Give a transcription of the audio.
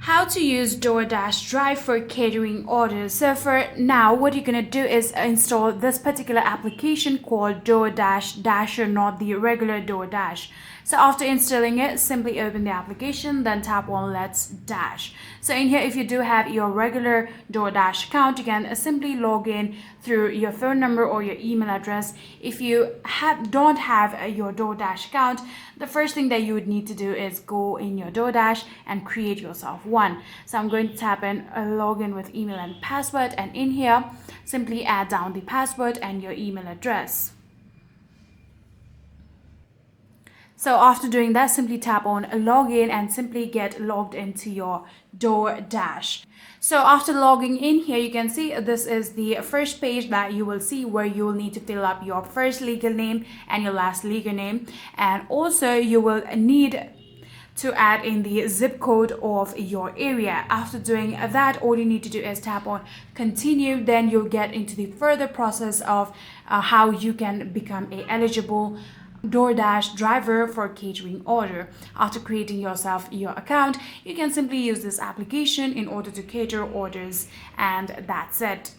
How to use DoorDash Drive for catering orders. So for now, what you're gonna do is install this particular application called DoorDash Dasher, not the regular DoorDash. So after installing it, simply open the application, then tap on Let's Dash. So in here, if you do have your regular DoorDash account, you can simply log in through your phone number or your email address. If you don't have your DoorDash account, the first thing that you would need to do is go in your DoorDash and create yourself one. So I'm going to tap in login with email and password, and in here simply add down the password and your email address. So after doing that, simply tap on login and simply get logged into your DoorDash. So after logging in here, you can see this is the first page that you will see, where you will need to fill up your first legal name and your last legal name, and also you will need to add in the zip code of your area. After doing that, all you need to do is tap on continue. Then you'll get into the further process of how you can become a eligible DoorDash driver for catering order. After creating yourself your account, you can simply use this application in order to cater orders, and that's it.